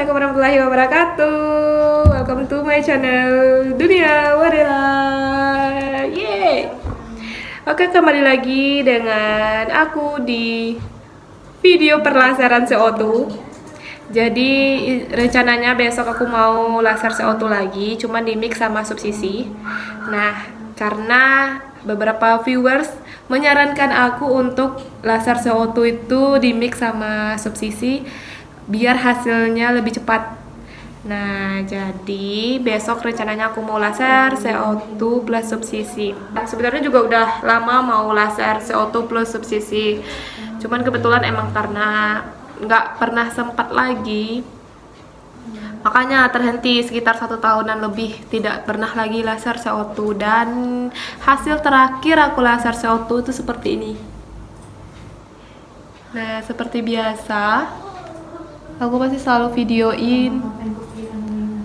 Assalamualaikum warahmatullahi wabarakatuh. Welcome to my channel Dunia Warela. Yeay. Oke, kembali lagi dengan aku di video perlaseran CO2. Jadi rencananya besok aku mau laser CO2 lagi, cuman di mix sama subsisi. Nah, karena beberapa viewers menyarankan aku untuk laser CO2 itu di mix sama subsisi biar hasilnya lebih cepat. Nah, jadi besok rencananya aku mau laser CO2 plus subsisi. Sebenarnya juga udah lama mau laser CO2 plus subsisi, cuman kebetulan emang karena nggak pernah sempat lagi, makanya terhenti sekitar 1 tahunan lebih, tidak pernah lagi laser CO2. Dan hasil terakhir aku laser CO2 itu seperti ini. Nah, seperti biasa aku pasti selalu videoin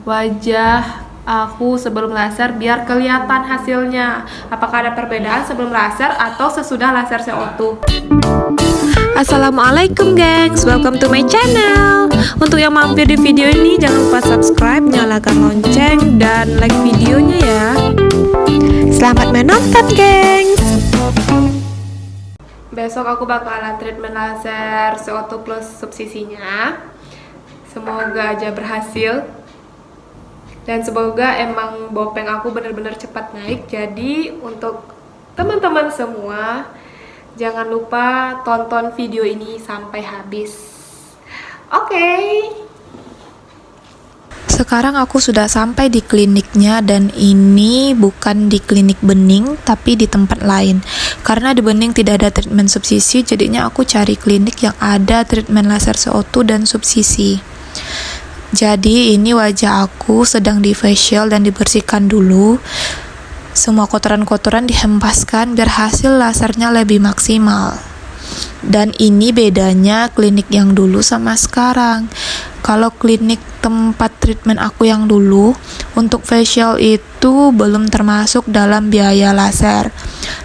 wajah aku sebelum laser biar kelihatan hasilnya, apakah ada perbedaan sebelum laser atau sesudah laser CO2. Assalamualaikum gengs, welcome to my channel. Untuk yang mampir di video ini jangan lupa subscribe, nyalakan lonceng, dan like videonya ya. Selamat menonton gengs. Besok aku bakalan treatment laser CO2 plus subsisinya. Semoga aja berhasil, dan semoga emang bopeng aku bener-bener cepat naik. Jadi untuk teman-teman semua, jangan lupa tonton video ini sampai habis. Oke. Sekarang aku sudah sampai di kliniknya, dan ini bukan di klinik Bening tapi di tempat lain. Karena di Bening tidak ada treatment subsisi, jadinya aku cari klinik yang ada treatment laser CO2 dan subsisi. Jadi ini wajah aku sedang di facial dan dibersihkan dulu. Semua kotoran-kotoran dihempaskan biar hasil lasernya lebih maksimal. Dan ini bedanya klinik yang dulu sama sekarang. Kalau klinik tempat treatment aku yang dulu, untuk facial itu belum termasuk dalam biaya laser.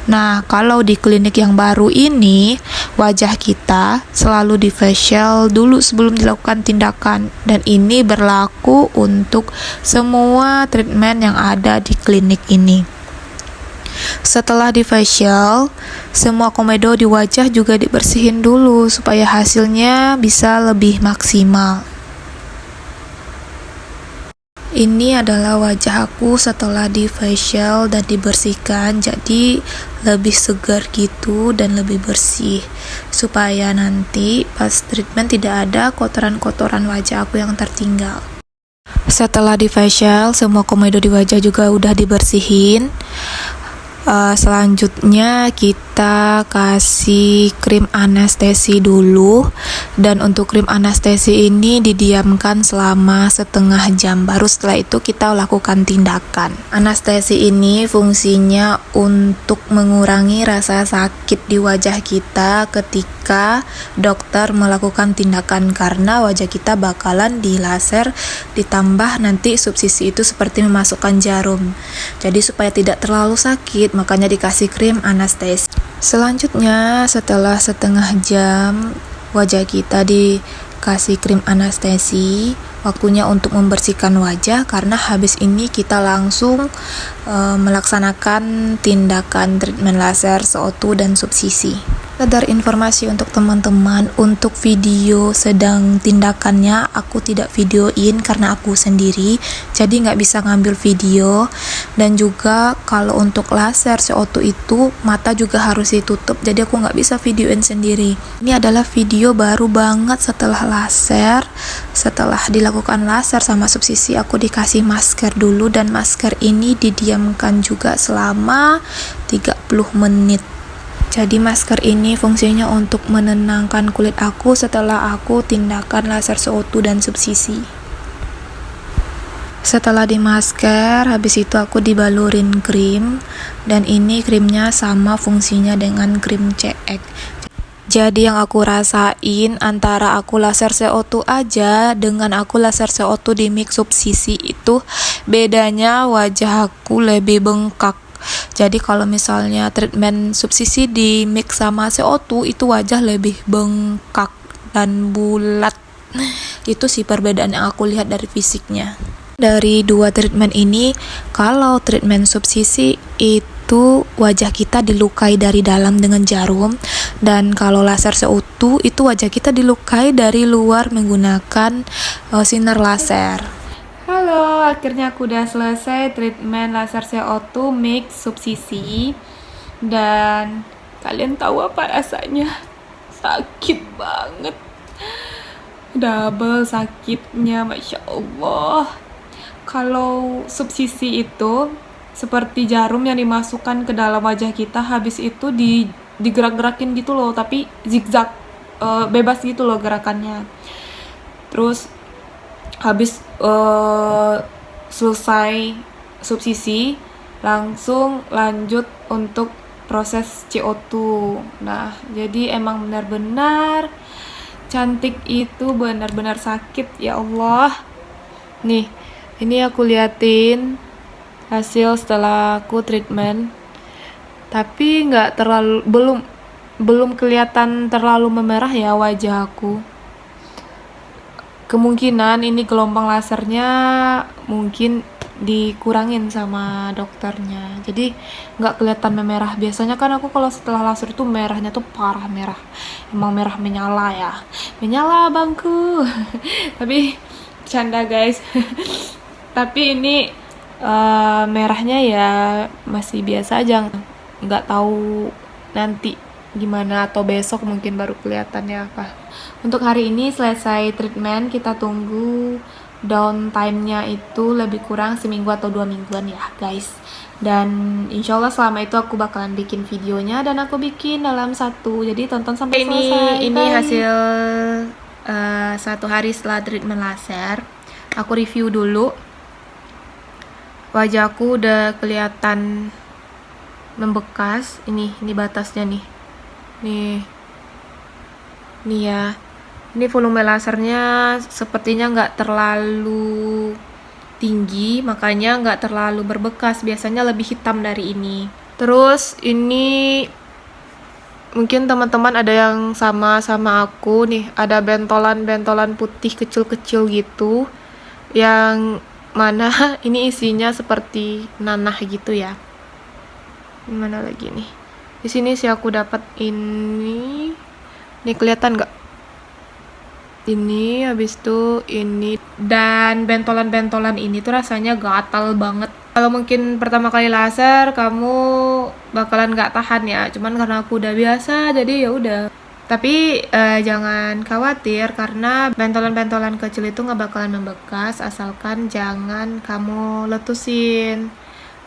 Nah, kalau di klinik yang baru ini, wajah kita selalu di facial dulu sebelum dilakukan tindakan. Dan ini berlaku untuk semua treatment yang ada di klinik ini. Setelah di facial, semua komedo di wajah juga dibersihin dulu supaya hasilnya bisa lebih maksimal. Ini adalah wajah aku setelah di facial dan dibersihkan, jadi lebih segar gitu dan lebih bersih, supaya nanti pas treatment tidak ada kotoran-kotoran wajah aku yang tertinggal. Setelah di facial, semua komedo di wajah juga udah dibersihin. Selanjutnya kita kasih krim anestesi dulu, dan untuk krim anestesi ini didiamkan selama setengah jam, baru setelah itu kita lakukan tindakan. Anestesi ini fungsinya untuk mengurangi rasa sakit di wajah kita ketika dokter melakukan tindakan, karena wajah kita bakalan dilaser ditambah nanti subsisi itu seperti memasukkan jarum. Jadi supaya tidak terlalu sakit, makanya dikasih krim anestesi. Selanjutnya setelah setengah jam wajah kita dikasih krim anestesi, waktunya untuk membersihkan wajah, karena habis ini kita langsung melaksanakan tindakan treatment laser CO2 dan subsisi. Sekedar informasi untuk teman-teman, untuk video sedang tindakannya aku tidak videoin karena aku sendiri, jadi nggak bisa ngambil video. Dan juga kalau untuk laser CO2 itu mata juga harus ditutup, jadi aku nggak bisa videoin sendiri. Ini adalah video baru banget setelah laser. Setelah dilakukan laser sama subsisi, aku dikasih masker dulu, dan masker ini didiamkan juga selama 30 menit. Jadi masker ini fungsinya untuk menenangkan kulit aku setelah aku tindakan laser CO2 dan subsisi. Setelah di masker, habis itu aku dibalurin krim, dan ini krimnya sama fungsinya dengan krim CX. Jadi yang aku rasain antara aku laser CO2 aja dengan aku laser CO2 di mix subsisi itu bedanya wajah aku lebih bengkak. Jadi kalau misalnya treatment subsisi di mix sama CO2 itu wajah lebih bengkak dan bulat. Itu sih perbedaan yang aku lihat dari fisiknya. Dari dua treatment ini, kalau treatment subsisi itu wajah kita dilukai dari dalam dengan jarum, dan kalau laser CO2 itu wajah kita dilukai dari luar menggunakan sinar laser. Halo, akhirnya aku udah selesai treatment laser CO2 mix subsisi. Dan kalian tahu apa rasanya? Sakit banget. Double sakitnya, Masya Allah. Kalau subsisi itu seperti jarum yang dimasukkan ke dalam wajah kita, habis itu digerak-gerakin gitu loh, tapi zigzag, bebas gitu loh gerakannya. Terus habis selesai subsisi, langsung lanjut untuk proses CO2. Nah, jadi emang benar-benar cantik itu, benar-benar sakit, ya Allah. Nih, ini aku liatin hasil setelah aku treatment, tapi nggak terlalu, belum kelihatan terlalu memerah ya wajah aku. Kemungkinan ini gelombang lasernya mungkin dikurangin sama dokternya, jadi nggak kelihatan memerah. Biasanya kan aku kalau setelah laser itu merahnya tuh parah merah, emang merah menyala ya, menyala bangku. Tapi canda guys. Tapi ini merahnya ya masih biasa aja, nggak tahu nanti gimana, atau besok mungkin baru kelihatannya apa. Untuk hari ini selesai treatment, kita tunggu downtime-nya itu lebih kurang seminggu atau 2 mingguan ya guys. Dan insya Allah selama itu aku bakalan bikin videonya, dan aku bikin dalam satu, jadi tonton sampai selesai. Ini Bye. hasil 1 hari setelah treatment laser. Aku review dulu. Wajahku udah kelihatan membekas. Ini batasnya nih. Nih ya. Ini volume lasernya sepertinya nggak terlalu tinggi, makanya nggak terlalu berbekas. Biasanya lebih hitam dari ini. Terus ini mungkin teman-teman ada yang sama aku nih, ada bentolan-bentolan putih kecil-kecil gitu, yang mana ini isinya seperti nanah gitu ya. Gimana lagi nih? Di sini sih aku dapat ini. Nih kelihatan nggak? Ini habis itu ini, dan bentolan-bentolan ini tuh rasanya gatal banget. Kalau mungkin pertama kali laser kamu bakalan nggak tahan ya, cuman karena aku udah biasa jadi ya udah. Tapi jangan khawatir, karena bentolan-bentolan kecil itu nggak bakalan membekas asalkan jangan kamu letusin.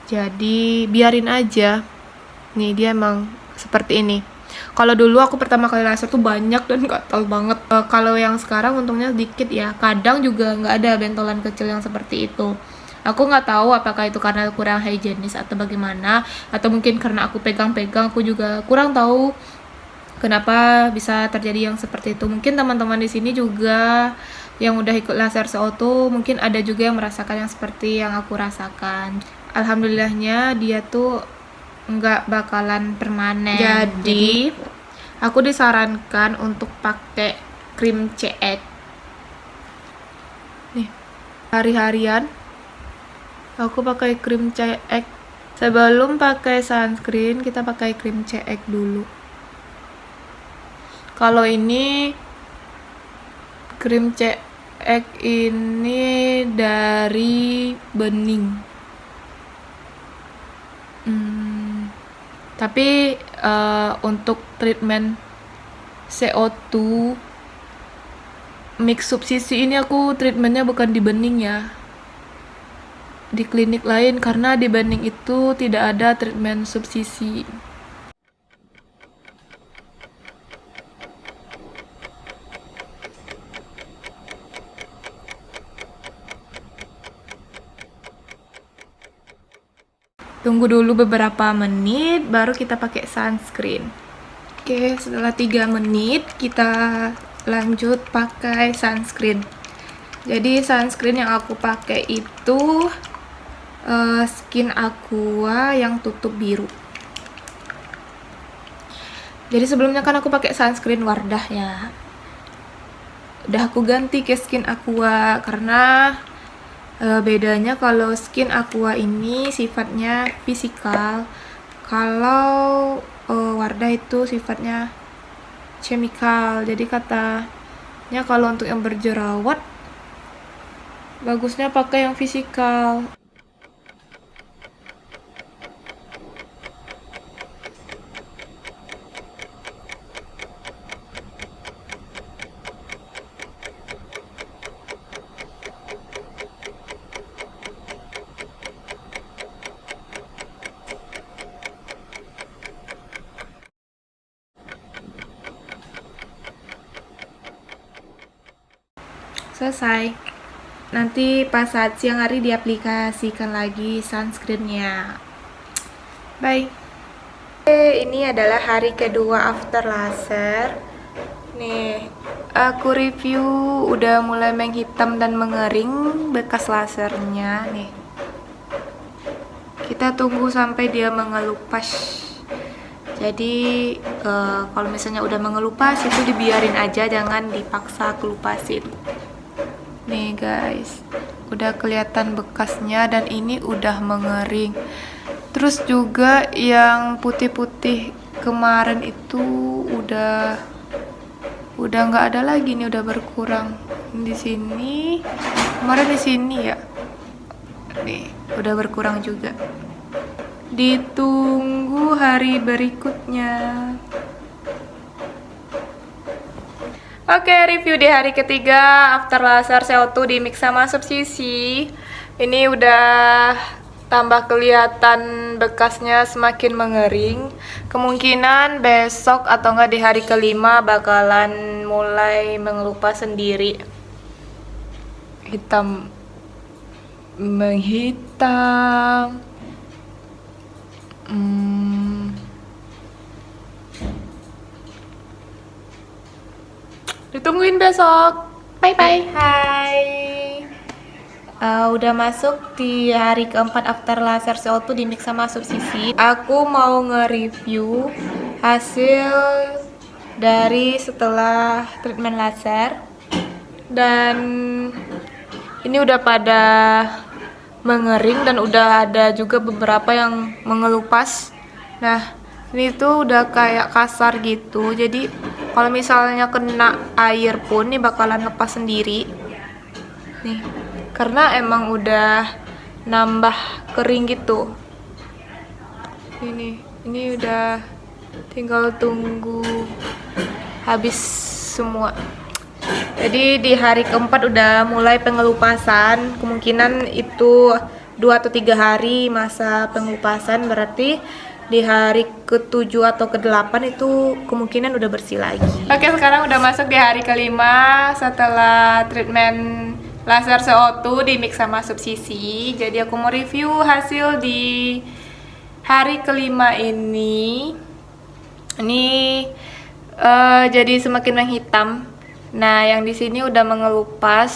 Jadi biarin aja. Nih dia emang seperti ini. Kalau dulu aku pertama kali laser tuh banyak dan gatal banget. Kalau yang sekarang untungnya sedikit ya. Kadang juga nggak ada bentolan kecil yang seperti itu. Aku nggak tahu apakah itu karena kurang higienis atau bagaimana, atau mungkin karena aku pegang-pegang, aku juga kurang tahu kenapa bisa terjadi yang seperti itu. Mungkin teman-teman di sini juga yang udah ikut laser CO2 mungkin ada juga yang merasakan yang seperti yang aku rasakan. Alhamdulillahnya dia tuh nggak bakalan permanen. Jadi aku disarankan untuk pakai krim CX. Nih, hari-harian aku pakai krim CX. Sebelum pakai sunscreen, kita pakai krim CX dulu. Kalau ini krim CX ini dari bening. Tapi untuk treatment CO2 mix subsisi ini aku treatmentnya bukan di bening ya, di klinik lain, karena di bening itu tidak ada treatment subsisi. Tunggu dulu beberapa menit baru kita pakai sunscreen. Oke, setelah 3 menit kita lanjut pakai sunscreen. Jadi sunscreen yang aku pakai itu Skin Aqua yang tutup biru. Jadi sebelumnya kan aku pakai sunscreen Wardah ya. udah aku ganti ke skin Aqua karena bedanya kalau skin Aqua ini sifatnya fisikal, kalau Wardah itu sifatnya chemical. Jadi katanya kalau untuk yang berjerawat bagusnya pakai yang fisikal. Selesai. Nanti pas saat siang hari diaplikasikan lagi sunscreennya. Bye. Ini adalah hari kedua after laser. Nih, aku review udah mulai menghitam dan mengering bekas lasernya. Nih, kita tunggu sampai dia mengelupas. Jadi kalau misalnya udah mengelupas itu dibiarin aja, jangan dipaksa kelupasin. Nih guys, udah kelihatan bekasnya dan ini udah mengering. Terus juga yang putih-putih kemarin itu udah nggak ada lagi nih, udah berkurang. Di sini kemarin di sini ya, nih udah berkurang juga. Ditunggu hari berikutnya. Oke, review di hari ketiga after laser CO2 di mix sama subsisi. Ini udah tambah kelihatan bekasnya semakin mengering. Kemungkinan besok atau enggak di hari kelima bakalan mulai mengelupas sendiri. Hitam menghitam. Ditungguin besok. Bye bye. Hai. Udah masuk di hari keempat after laser CO2 di mix sama subsisi. Aku mau nge-review hasil dari setelah treatment laser. Dan ini udah pada mengering dan udah ada juga beberapa yang mengelupas. Nah, ini tuh udah kayak kasar gitu. Jadi kalau misalnya kena air pun nih bakalan lepas sendiri. Nih, karena emang udah nambah kering gitu. Ini udah tinggal tunggu habis semua. Jadi di hari keempat udah mulai pengelupasan. Kemungkinan itu 2 atau 3 hari masa pengelupasan, berarti di hari ke-7 atau ke-8 itu kemungkinan udah bersih lagi. Oke, sekarang udah masuk di hari kelima setelah treatment laser CO2 di mix sama subsisi. Jadi aku mau review hasil di hari kelima ini. Ini jadi semakin menghitam. Nah, yang di sini udah mengelupas.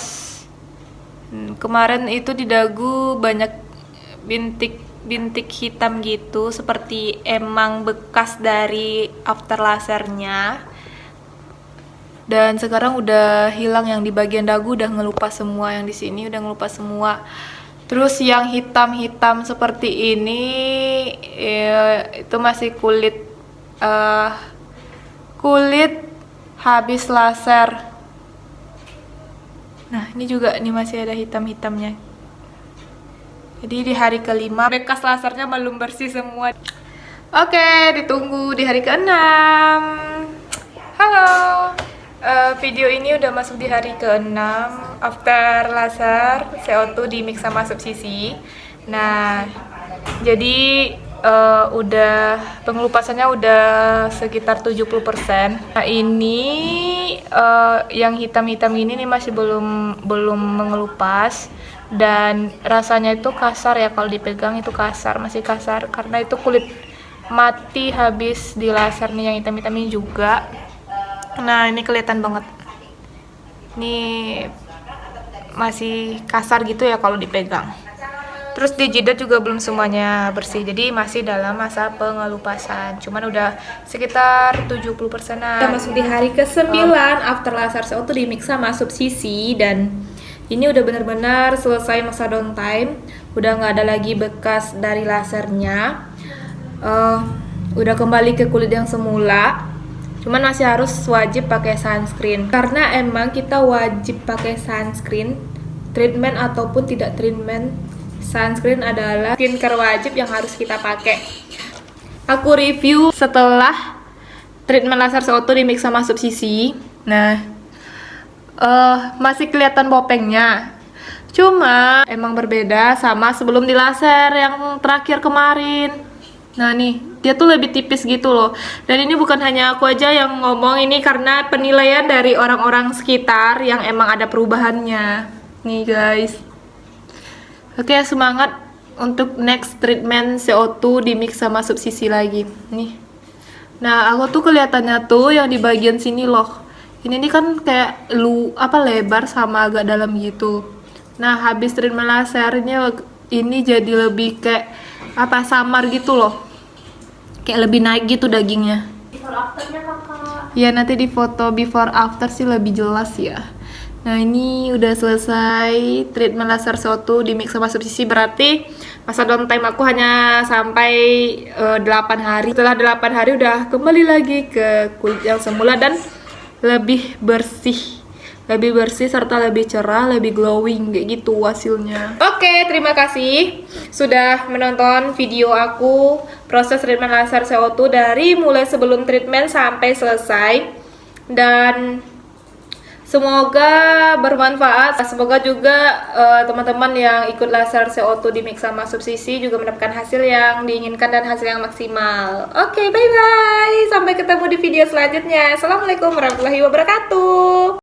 Kemarin itu di dagu banyak bintik hitam gitu, seperti emang bekas dari after lasernya. Dan sekarang udah hilang, yang di bagian dagu udah ngelupas semua, yang di sini udah ngelupas semua. Terus yang hitam-hitam seperti ini itu masih kulit habis laser. Nah, ini juga ini masih ada hitam-hitamnya. Jadi di hari kelima bekas lasernya belum bersih semua. Oke, ditunggu di hari ke-6. Halo. Video ini udah masuk di hari ke-6 after laser CO2 di mix sama subsisi. Nah, jadi udah pengelupasannya udah sekitar 70%. Nah, ini yang hitam-hitam ini nih masih belum mengelupas. Dan rasanya itu kasar ya, kalau dipegang itu kasar, masih kasar karena itu kulit mati habis di laser nih. Yang hitam-hitam ini juga. Nah, ini kelihatan banget. Ini masih kasar gitu ya kalau dipegang. Terus di jidat juga belum semuanya bersih, jadi masih dalam masa pengelupasan. Cuman udah sekitar 70%-an. Kita masuk di hari ke-9 after laser CO2 di mix sama subsisi, dan ini udah benar-benar selesai masa downtime. Udah nggak ada lagi bekas dari lasernya. Udah kembali ke kulit yang semula. Cuman masih harus wajib pakai sunscreen, karena emang kita wajib pakai sunscreen, treatment ataupun tidak treatment. Sunscreen adalah skincare wajib yang harus kita pakai. Aku review setelah treatment laser CO2 di mix sama subsisi. Nah, masih kelihatan bopengnya. Cuma emang berbeda sama sebelum di laser yang terakhir kemarin. Nah nih, dia tuh lebih tipis gitu loh. Dan ini bukan hanya aku aja yang ngomong, ini karena penilaian dari orang-orang sekitar yang emang ada perubahannya. Nih guys. Oke, semangat untuk next treatment CO2 di mix sama subsisi lagi. Nih. Nah, aku tuh kelihatannya tuh yang di bagian sini loh. Ini nih kan kayak lebar sama agak dalam gitu. Nah, habis treatment lasernya ini jadi lebih kayak samar gitu loh. Kayak lebih naik gitu dagingnya. Before afternya kakak. Ya, nanti di foto before after sih lebih jelas ya. Nah, ini udah selesai treatment laser CO2 di mix sama subsisi, berarti masa downtime aku hanya sampai 8 hari. Setelah 8 hari udah kembali lagi ke kulit yang semula dan lebih bersih serta lebih cerah, lebih glowing kayak gitu hasilnya. Oke, terima kasih sudah menonton video aku proses treatment laser CO2 dari mulai sebelum treatment sampai selesai, dan semoga bermanfaat. Semoga juga teman-teman yang ikut laser CO2 di mix sama subsisi juga mendapatkan hasil yang diinginkan dan hasil yang maksimal. Oke, bye-bye. Sampai ketemu di video selanjutnya. Assalamualaikum warahmatullahi wabarakatuh.